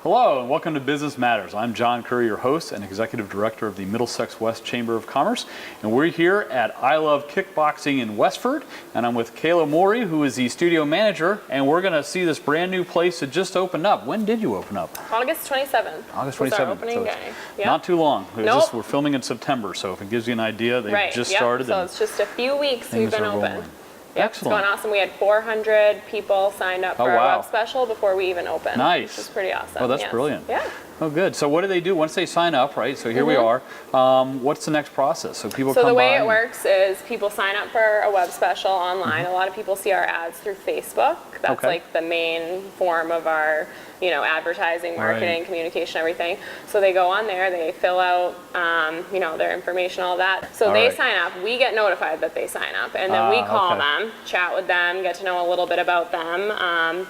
Hello and welcome to Business Matters. I'm John Kerr, your host and Executive Director of the Middlesex West Chamber of Commerce. And we're here at iLoveKickboxing in Westford. And I'm with Kayla Morey, who is the studio manager. And we're going to see this brand new place that just opened up. When did you open up? August 27th. August 27th. Was our opening day. Yep. Not too long. Nope. We're filming in September, so if it gives you an idea, they Right. just Yep. started. So it's just a few weeks we've been open. Rolling. Yep, Excellent. It's going awesome. We had 400 people signed up for our web special before we even opened. Nice. Which is pretty awesome. Oh, that's brilliant. Yeah. Oh, good. So what do they do once they sign up, right? So here we are. What's the next process? So people come by. So the way it works is people sign up for a web special online. A lot of people see our ads through Facebook. That's like the main form of our, advertising, marketing, communication, everything. So they go on there, they fill out, their information, all that. So they sign up. We get notified that they sign up, and then we call them, chat with them, get to know a little bit about them.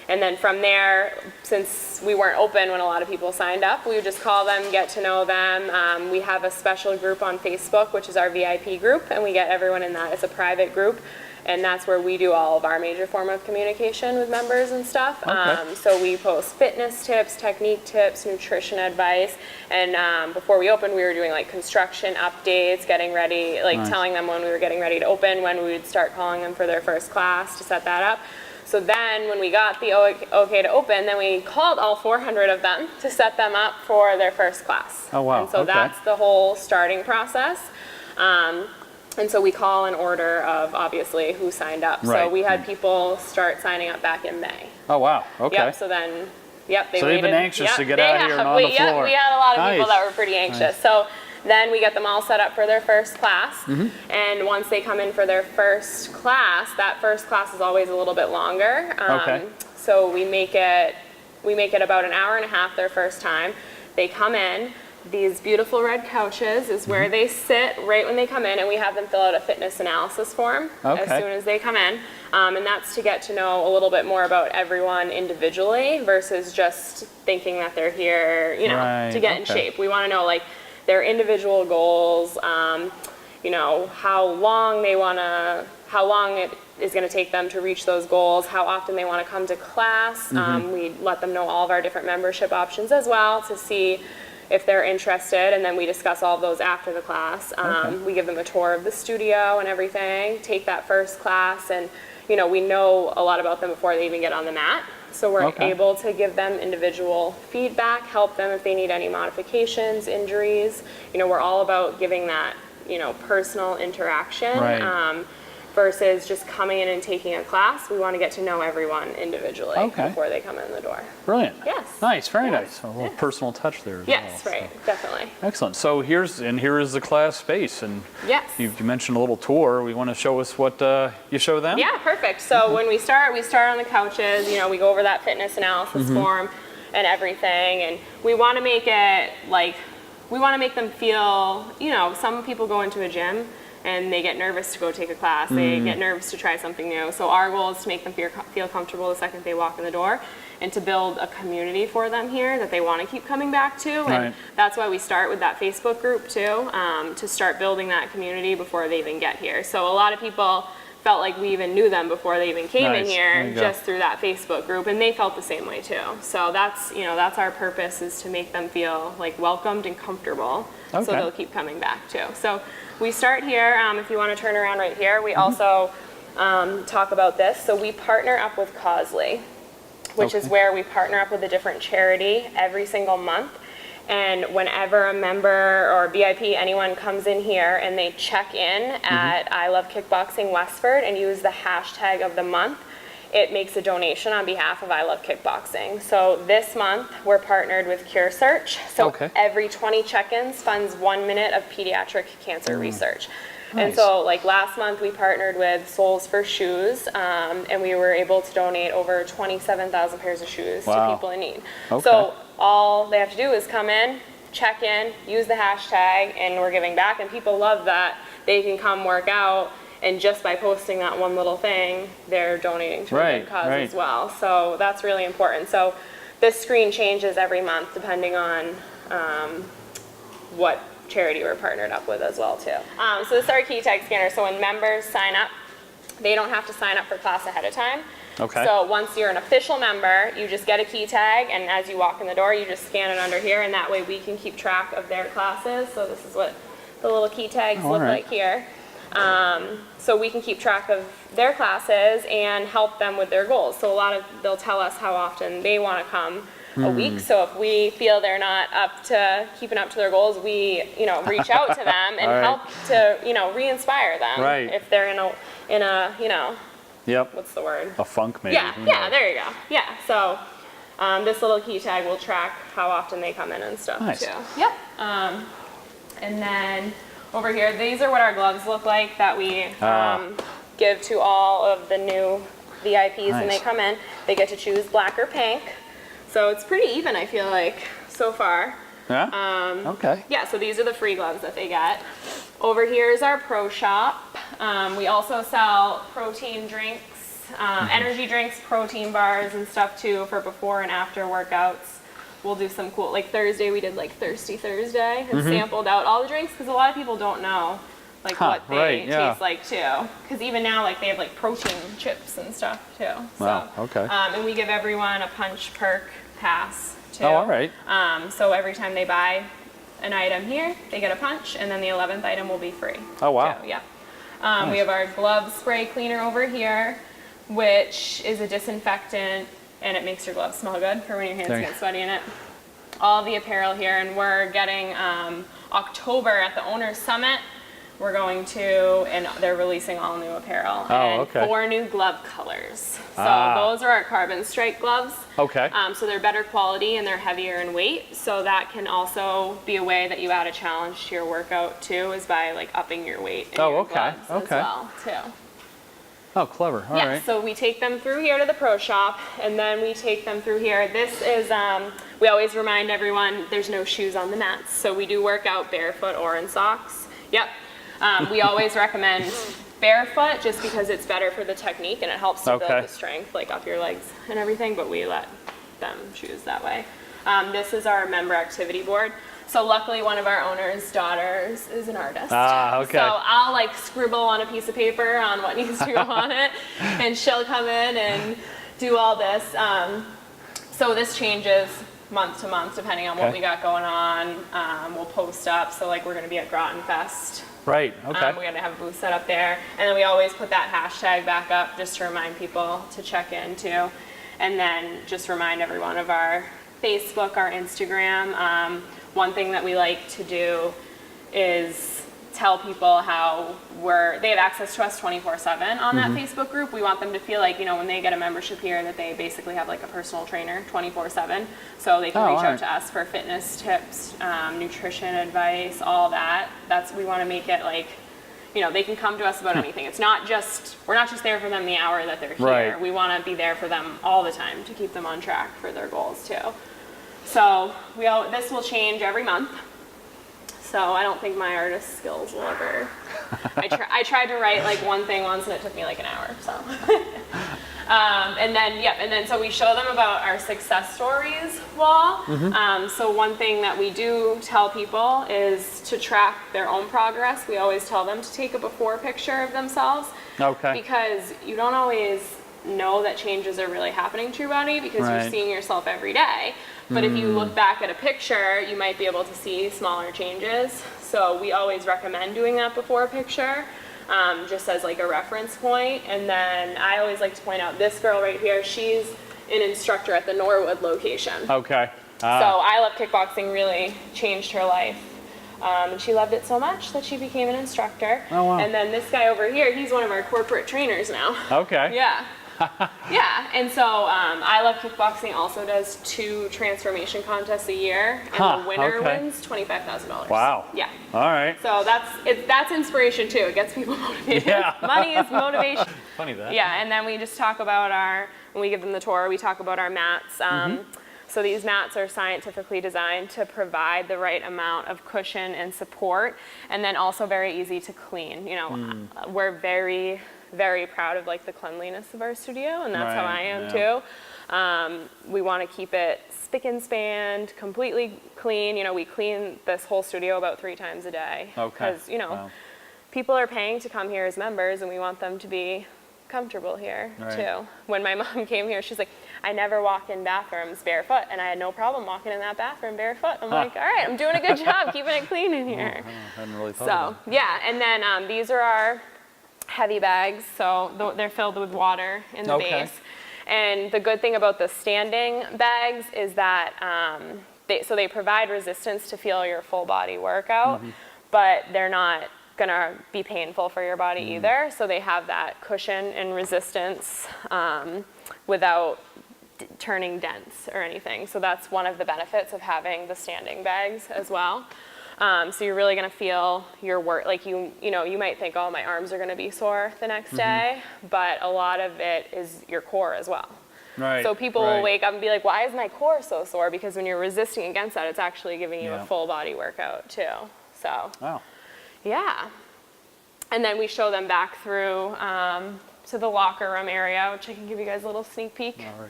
And then from there, since we weren't open when a lot of people signed up, we would just call them, get to know them. We have a special group on Facebook, which is our VIP group, and we get everyone in that. It's a private group, and that's where we do all of our major form of communication with members and stuff. So we post fitness tips, technique tips, nutrition advice, and before we opened, we were doing like construction updates, getting ready, like telling them when we were getting ready to open, when we would start calling them for their first class to set that up. So then when we got the okay to open, then we called all 400 of them to set them up for their first class. Oh, wow. And so that's the whole starting process. And so we call an order of obviously who signed up. So we had people start signing up back in May. Oh, wow. Okay. Yep, so then, they've been anxious to get out here and on the floor. We had a lot of people that were pretty anxious. So then we get them all set up for their first class, and once they come in for their first class, that first class is always a little bit longer. So we make it about an hour and a half their first time. They come in. These beautiful red couches is where they sit right when they come in, and we have them fill out a fitness analysis form as soon as they come in. And that's to get to know a little bit more about everyone individually versus just thinking that they're here, to get in shape. We want to know like their individual goals, how long it is going to take them to reach those goals, how often they want to come to class. We let them know all of our different membership options as well to see if they're interested, and then we discuss all of those after the class. We give them a tour of the studio and everything, take that first class, and we know a lot about them before they even get on the mat. So we're able to give them individual feedback, help them if they need any modifications, injuries. We're all about giving that, personal interaction versus just coming in and taking a class. We want to get to know everyone individually before they come in the door. Brilliant. Yes. Nice. Very nice. A little personal touch there as well. Yes, right. Definitely. Excellent. So here is the class space, and you mentioned a little tour. We want to show us what you show them? Yeah, perfect. So when we start on the couches. We go over that fitness analysis form and everything, and we want to make it like, we want to make them feel, some people go into a gym and they get nervous to go take a class. They get nervous to try something new. So our goal is to make them feel comfortable the second they walk in the door, and to build a community for them here that they want to keep coming back to. And that's why we start with that Facebook group too, to start building that community before they even get here. So a lot of people felt like we even knew them before they even came in here, just through that Facebook group, and they felt the same way too. So that's our purpose, is to make them feel like welcomed and comfortable, so they'll keep coming back too. So we start here. If you want to turn around right here, we also talk about this. So we partner up with Causley, which is where we partner up with a different charity every single month. And whenever a member or VIP, anyone comes in here and they check in at iLoveKickboxing Westford and use the hashtag of the month, it makes a donation on behalf of iLoveKickboxing. So this month we're partnered with Kerr. So every 20 check-ins funds 1 minute of pediatric cancer research. And so like last month we partnered with Soles for Shoes, and we were able to donate over 27,000 pairs of shoes to people in need. So all they have to do is come in, check in, use the hashtag, and we're giving back. And people love that they can come work out, and just by posting that one little thing, they're donating to a good cause as well. So that's really important. So this screen changes every month depending on what charity we're partnered up with as well too. So this is our key tag scanner. So when members sign up, they don't have to sign up for class ahead of time. Okay. So once you're an official member, you just get a key tag, and as you walk in the door, you just scan it under here, and that way we can keep track of their classes. So this is what the little key tags look like here. So we can keep track of their classes and help them with their goals. So they'll tell us how often they want to come a week. So if we feel they're not up to keeping up to their goals, we, reach out to them and help to, re-inspire them. Right. If they're in a, Yep. what's the word? A funk maybe. Yeah, there you go. Yeah, so this little key tag will track how often they come in and stuff too. Yep. And then over here, these are what our gloves look like that we give to all of the new VIPs when they come in. They get to choose black or pink. So it's pretty even, I feel like, so far. Yeah? Okay. Yeah, so these are the free gloves that they get. Over here is our pro shop. We also sell protein drinks, energy drinks, protein bars and stuff too for before and after workouts. We'll do some cool, like Thursday we did like Thirsty Thursday and sampled out all the drinks because a lot of people don't know like what they taste like too. Because even now like they have like protein chips and stuff too. So, wow, okay. And we give everyone a punch perk pass too. Oh, all right. So every time they buy an item here, they get a punch, and then the 11th item will be free. Oh, wow. So, yeah. We have our glove spray cleaner over here, which is a disinfectant, and it makes your gloves smell good for when your hands get sweaty in it. All the apparel here, and we're getting October at the Owners Summit. We're going to, and they're releasing all new apparel and 4 new glove colors. So those are our carbon strike gloves. Okay. So they're better quality and they're heavier in weight. So that can also be a way that you add a challenge to your workout too, is by like upping your weight in your gloves as well too. Oh, clever. All right. So we take them through here to the pro shop, and then we take them through here. This is, we always remind everyone there's no shoes on the mats. So we do work out barefoot or in socks. Yep. We always recommend barefoot just because it's better for the technique and it helps to build the strength, like up your legs and everything, but we let them choose that way. This is our member activity board. So luckily one of our owner's daughters is an artist. So I'll like scribble on a piece of paper on what needs to go on it, and she'll come in and do all this. So this changes month to month depending on what we got going on. We'll post up, so like we're gonna be at Groton Fest. Right, okay. We're gonna have a booth set up there, and then we always put that hashtag back up just to remind people to check in too. And then just remind everyone of our Facebook, our Instagram. One thing that we like to do is tell people how they have access to us 24/7 on that Facebook group. We want them to feel like, when they get a membership here, that they basically have like a personal trainer 24/7. So they can reach out to us for fitness tips, nutrition advice, all that. We want to make it like, they can come to us about anything. We're not just there for them the hour that they're here. We want to be there for them all the time to keep them on track for their goals too. So this will change every month. So I don't think my artist skills will ever. I tried to write like one thing once and it took me like an hour. So, and then so we show them about our success stories wall. So one thing that we do tell people is to track their own progress. We always tell them to take a before picture of themselves. Because you don't always know that changes are really happening to your body because you're seeing yourself every day. But if you look back at a picture, you might be able to see smaller changes. So we always recommend doing that before a picture, just as like a reference point. And then I always like to point out this girl right here, she's an instructor at the Norwood location. So iLoveKickboxing really changed her life. And she loved it so much that she became an instructor. And then this guy over here, he's one of our corporate trainers now. And so iLoveKickboxing also does 2 transformation contests a year, and the winner wins $25,000. Wow. Yeah. All right. So that's inspiration too. It gets people motivated. Money is motivation. Funny that. Yeah, and then we just talk about when we give them the tour, we talk about our mats. So these mats are scientifically designed to provide the right amount of cushion and support, and then also very easy to clean. We're very, very proud of like the cleanliness of our studio, and that's how I am too. We want to keep it spick and span, completely clean. We clean this whole studio about 3 times a day because people are paying to come here as members, and we want them to be comfortable here Right. too. When my mom came here, she's like, I never walk in bathrooms barefoot, and I had no problem walking in that bathroom barefoot. I'm like, all right, I'm doing a good job keeping it clean in here. I hadn't really thought about So yeah, and then these are our heavy bags, so they're filled with water in the base. And the good thing about the standing bags is that they provide resistance to feel your full body workout, but they're not gonna be painful for your body either. So they have that cushion and resistance without turning dense or anything. So that's one of the benefits of having the standing bags as well. So you're really gonna feel your work, like you might think, oh, my arms are gonna be sore the next day, but a lot of it is your core as well. Right. So people will wake up and be like, why is my core so sore? Because when you're resisting against that, it's actually giving you a full body workout too. So, yeah. And then we show them back through to the locker room area, which I can give you guys a little sneak peek. Alrighty.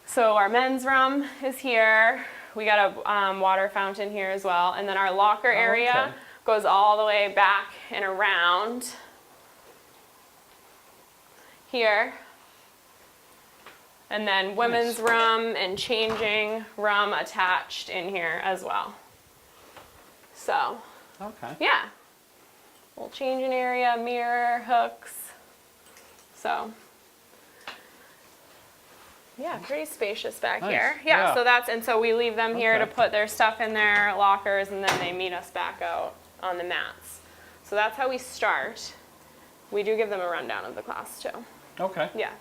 So our men's room is here. We got a water fountain here as well. And then our locker area goes all the way back and around here. And then women's room and changing room attached in here as well. So, yeah. Little changing area, mirror, hooks. So, yeah, pretty spacious back here. Yeah, so that's, and so we leave them here to put their stuff in their lockers, and then they meet us back out on the mats. So that's how we start. We do give them a rundown of the class too. Okay. Yeah.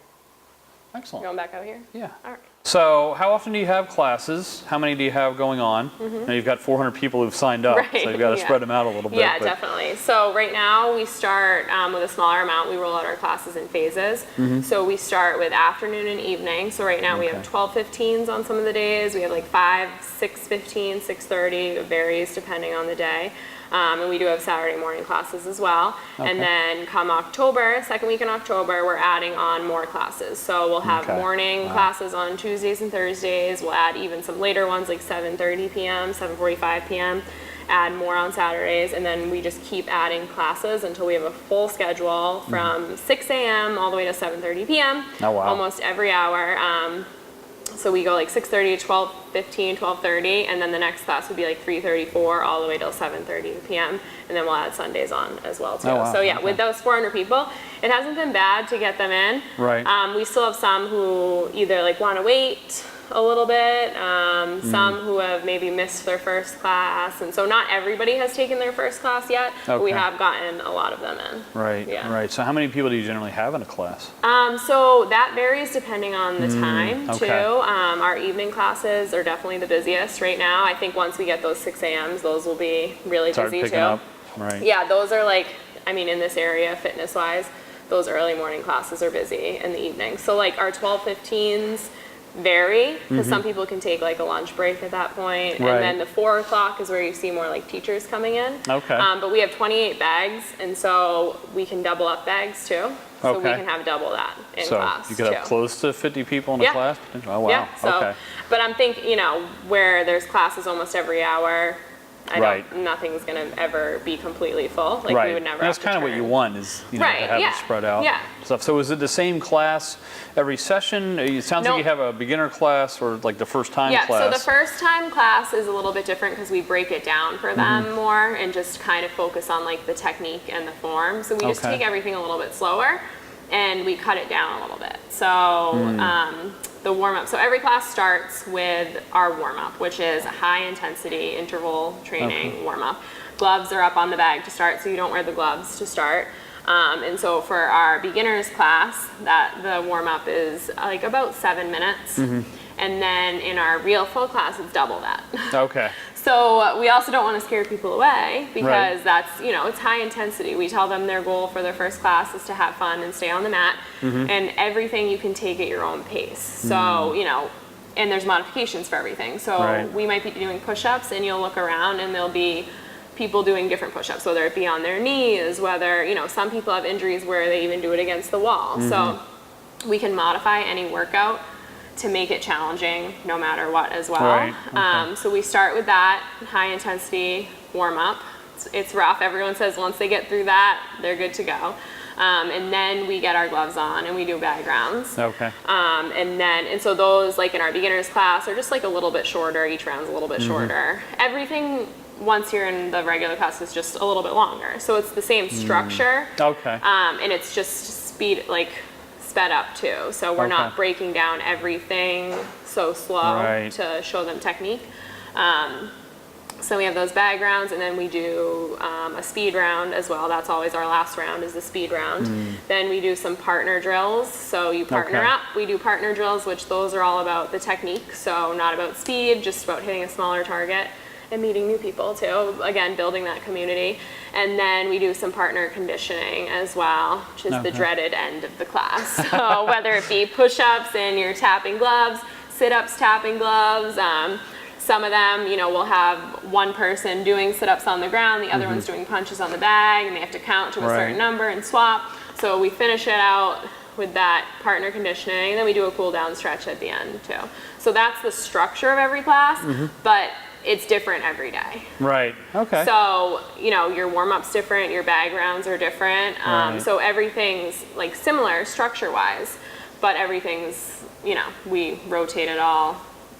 Excellent. Going back out here? Yeah. All right. So how often do you have classes? How many do you have going on? Now you've got 400 people who've signed up, so you've got to spread them out a little bit. Yeah, definitely. So right now we start with a smaller amount. We roll out our classes in phases. So we start with afternoon and evening. So right now we have 12:15s on some of the days. We have like 5, 6:15, 6:30. It varies depending on the day. And we do have Saturday morning classes as well. And then come October, second week in October, we're adding on more classes. So we'll have morning classes on Tuesdays and Thursdays. We'll add even some later ones like 7:30 p.m., 7:45 p.m. Add more on Saturdays, and then we just keep adding classes until we have a full schedule from 6 a.m. all the way to 7:30 p.m. Oh, wow. Almost every hour. So we go like 6:30 to 12:15, 12:30, and then the next class would be like 3:34 all the way till 7:30 p.m. And then we'll add Sundays on as well too. Oh, wow. So yeah, with those 400 people, it hasn't been bad to get them in. Right. We still have some who either like want to wait a little bit, some who have maybe missed their first class, and so not everybody has taken their first class yet, but we have gotten a lot of them in. Right, right. So how many people do you generally have in a class? So that varies depending on the time too. Our evening classes are definitely the busiest right now. I think once we get those 6 a.m.s, those will be really busy too. Up. Right. Yeah, those are like, I mean, in this area fitness-wise, those early morning classes are busy in the evening. So like our 12:15s vary, because some people can take like a lunch break at that point. And then the 4 o'clock is where you see more like teachers coming in. But we have 28 bags, and so we can double up bags too. So we can have double that in class. So you could have close to 50 people in a class? Oh, wow. Yeah, so, but I'm thinking, where there's classes almost every hour, nothing's going to ever be completely full. Like we would never. That's kind of what you want is to have it spread out. Stuff. So is it the same class every session? It sounds like you have a beginner class or like the first time class. Yeah, so the first time class is a little bit different because we break it down for them more and just kind of focus on like the technique and the form. So we just take everything a little bit slower and we cut it down a little bit. So the warm-up. So every class starts with our warm-up, which is a high-intensity interval training warm-up. Gloves are up on the bag to start, so you don't wear the gloves to start. And so for our beginners class, the warm-up is like about 7 minutes. And then in our real full class, it's double that. So we also don't want to scare people away because that's, it's high intensity. We tell them their goal for their first class is to have fun and stay on the mat, and everything you can take at your own pace. So, and there's modifications for everything. So we might be doing push-ups and you'll look around and there'll be people doing different push-ups, whether it be on their knees, whether, some people have injuries where they even do it against the wall. So we can modify any workout to make it challenging no matter what as well. So we start with that high intensity warm up. It's rough. Everyone says once they get through that, they're good to go. And then we get our gloves on and we do bag rounds. Okay. And so those, like in our beginners class, are just like a little bit shorter. Each round's a little bit shorter. Everything, once you're in the regular class, is just a little bit longer. So it's the same structure. Okay. And it's just sped up too. So we're not breaking down everything so slow to show them technique. So we have those bag rounds, and then we do a speed round as well. That's always our last round, is the speed round. Then we do some partner drills. So you partner up. We do partner drills, which those are all about the technique. So not about speed, just about hitting a smaller target and meeting new people too. Again, building that community. And then we do some partner conditioning as well, which is the dreaded end of the class. So whether it be push-ups and you're tapping gloves, sit-ups tapping gloves, some of them, we'll have one person doing sit-ups on the ground, the other one's doing punches on the bag, and they have to count to a certain number and swap. So we finish it out with that partner conditioning, and then we do a cool down stretch at the end too. So that's the structure of every class, but it's different every day. Right. Okay. So, your warm-up's different, your bag rounds are different. So everything's like similar structure-wise, but everything's, we rotate it all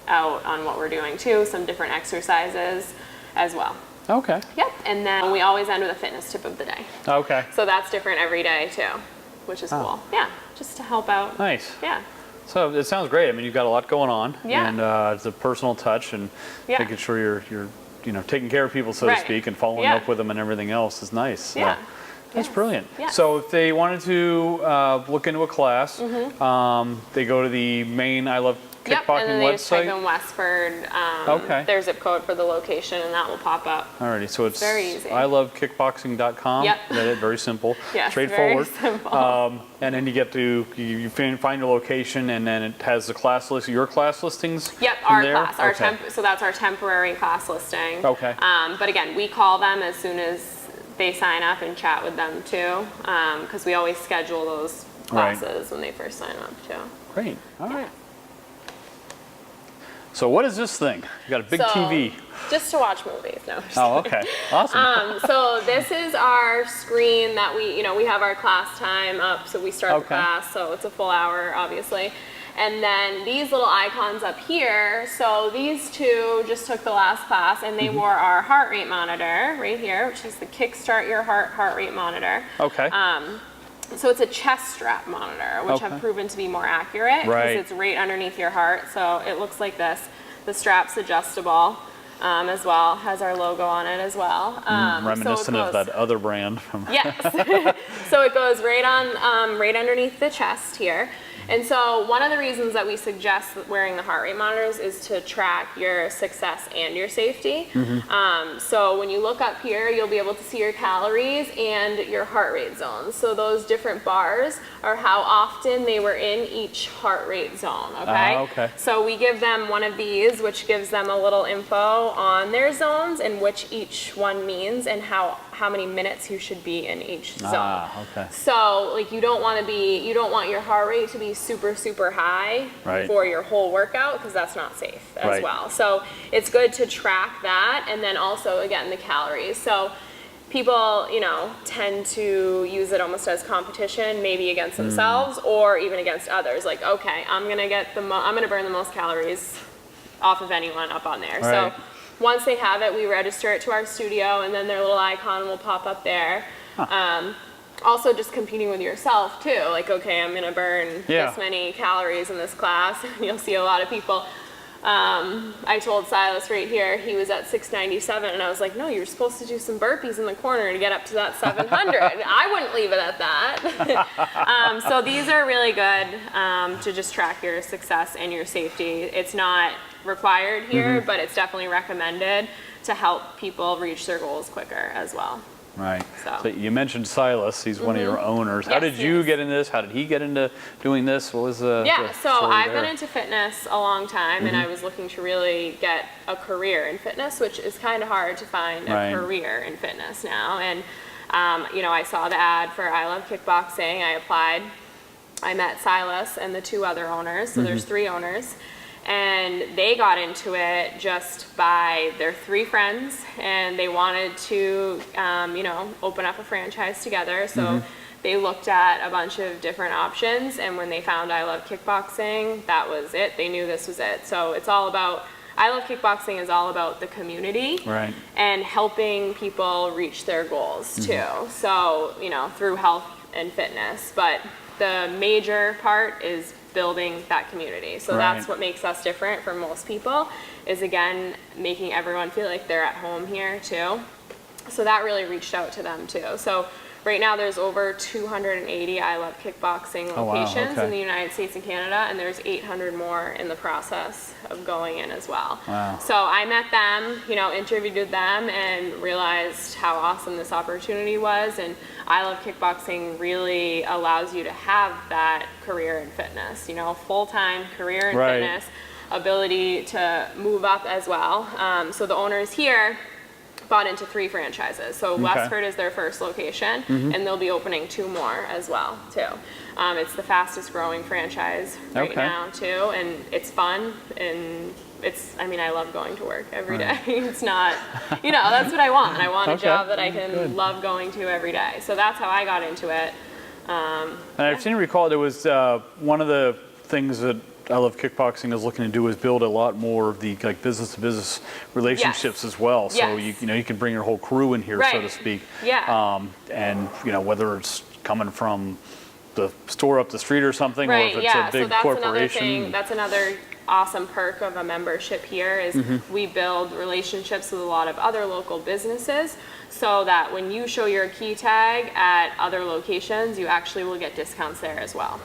out on what we're doing too, some different exercises as well. Okay. Yep. And then we always end with a fitness tip of the day. Okay. So that's different every day too, which is cool. Yeah. Just to help out. Nice. Yeah. So it sounds great. I mean, you've got a lot going on, and it's a personal touch, and making sure you're taking care of people, so to speak, and following up with them and everything else is nice. Yeah. That's brilliant. Yeah. So if they wanted to look into a class, they go to the main iLoveKickboxing and then they website. just type in Westford, their zip code for the location, and that will pop up. Alrighty, so it's very easy. iLoveKickboxing.com. Yep. Is that it? Very simple. Yes, straightforward. very simple. And then you get to you find your location, and then it has the class list, your class listings. Yep, our class, so that's our temporary class listing. Okay. But again, we call them as soon as they sign up and chat with them too, because we always schedule those classes when they first sign up too. Great. All right. So what is this thing? You got a big TV. Just to watch movies. No. Oh, okay. Awesome. So this is our screen that we have our class time up. So we start the class, so it's a full hour, obviously. And then these little icons up here, so these two just took the last class, and they wore our heart rate monitor right here, which is the Kickstart Your Heart rate monitor. Okay. So it's a chest strap monitor, which have proven to be more accurate because it's right underneath your heart. So it looks like this. The strap's adjustable as well, has our logo on it as well. Reminiscent of that other brand. Yes. So it goes right on, right underneath the chest here. And so one of the reasons that we suggest wearing the heart rate monitors is to track your success and your safety. So when you look up here, you'll be able to see your calories and your heart rate zones. So those different bars are how often they were in each heart rate zone, okay? So we give them one of these, which gives them a little info on their zones and which each one means and how many minutes you should be in each zone. So like you don't want your heart rate to be super, super high for your whole workout, because that's not safe as well. So it's good to track that, and then also, again, the calories. So people, tend to use it almost as competition, maybe against themselves or even against others. Like, okay, I'm gonna burn the most calories off of anyone up on there. So once they have it, we register it to our studio, and then their little icon will pop up there. Also just competing with yourself too, like, okay, I'm gonna burn this many calories in this class. You'll see a lot of people. I told Silas right here, he was at 697, and I was like, no, you're supposed to do some burpees in the corner to get up to that 700. I wouldn't leave it at that. So these are really good to just track your success and your safety. It's not required here, but it's definitely recommended to help people reach their goals quicker as well. Right. So you mentioned Silas. He's one of your owners. How did you get into this? How did he get into doing this? What was the so I've been into fitness a long time, and I was looking to really get a career in fitness, which is kind of hard to find a career in fitness now. And I saw the ad for iLoveKickboxing. I applied. I met Silas and the two other owners. So there's 3 owners. And they got into it just by their 3 friends, and they wanted to, open up a franchise together. So they looked at a bunch of different options, and when they found I Love Kickboxing, that was it. They knew this was it. So it's all about, I Love Kickboxing is all about the community and helping people reach their goals too. So, you know, through health and fitness, but the major part is building that community. So that's what makes us different from most people, is again, making everyone feel like they're at home here too. So that really reached out to them too. So right now there's over 280 I Love Kickboxing locations in the United States and Canada, and there's 800 more in the process of going in as well. So I met them, you know, interviewed them, and realized how awesome this opportunity was. And I Love Kickboxing really allows you to have that career in fitness, you know, full-time career in fitness, ability to move up as well. So the owners here bought into 3 franchises. So Westford is their first location, and they'll be opening 2 more as well too. It's the fastest growing franchise right now too, and it's fun, and it's, I mean, I love going to work every day. It's not, you know, that's what I want. I want a job that I can love going to every day. So that's how I got into it. And I've seen, recall, there was one of the things that I Love Kickboxing is looking to do is build a lot more of the like business to business relationships as well. So you know, you can bring your whole crew in here, so to speak. And you know, whether it's coming from the store up the street or something, or if it's a big corporation. That's another awesome perk of a membership here is we build relationships with a lot of other local businesses, so that when you show your key tag at other locations, you actually will get discounts there as well.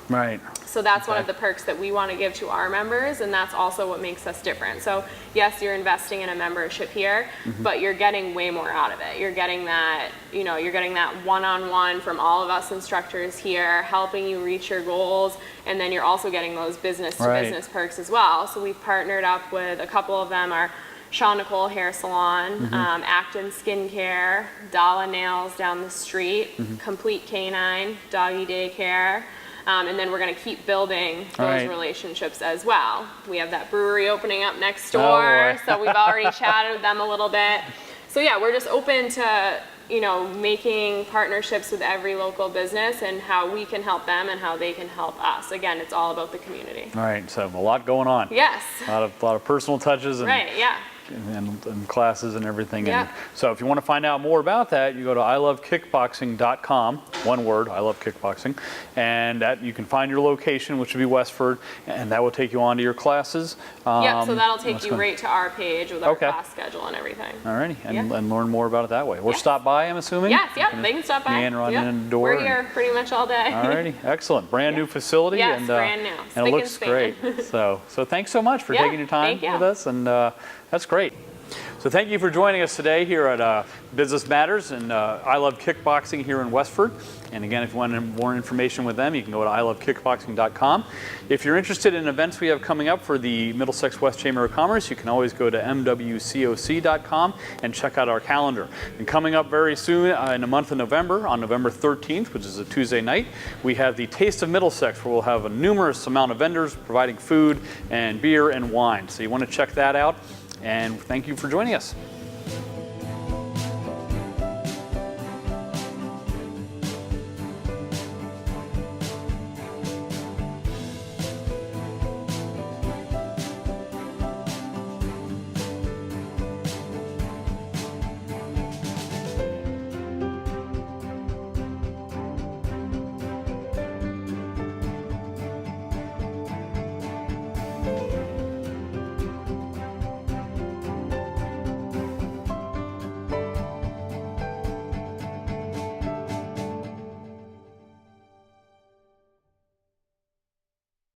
So that's one of the perks that we want to give to our members, and that's also what makes us different. So yes, you're investing in a membership here, but you're getting way more out of it. You're getting that, you know, you're getting that one-on-one from all of us instructors here, helping you reach your goals, and then you're also getting those business-to-business perks as well. So we've partnered up with a couple of them, our Sean Nicole Hair Salon, Acton Skincare, Dalla Nails down the street, Complete Canine, Doggy Daycare, and then we're going to keep building those relationships as well. We have that brewery opening up next door, so we've already chatted with them a little bit. So yeah, we're just open to, you know, making partnerships with every local business and how we can help them and how they can help us. Again, it's all about the community. So a lot going on. Yes. A lot of personal touches and and classes and everything. And so if you want to find out more about that, you go to iLoveKickboxing.com, one word, I Love Kickboxing, and that you can find your location, which would be Westford, and that will take you on to your classes. So that'll take you right to our page with our class schedule and everything. Alrighty, and learn more about it that way. Or stop by, I'm assuming? Yes, they can stop by. Meander on in the door. We're here pretty much all day. Alrighty, excellent. Brand new facility. Yes, and, brand new. And it looks great. So thanks so much for taking your time with us, and that's great. So thank you for joining us today here at Business Matters and I Love Kickboxing here in Westford. And again, if you want more information with them, you can go to ilovekickboxing.com. If you're interested in events we have coming up for the Middlesex West Chamber of Commerce, you can always go to mwcoc.com and check out our calendar. And coming up very soon in the month of November, on November 13th, which is a Tuesday night, we have the Taste of Middlesex, where we'll have a numerous amount of vendors providing food and beer and wine. So you want to check that out. And thank you for joining us.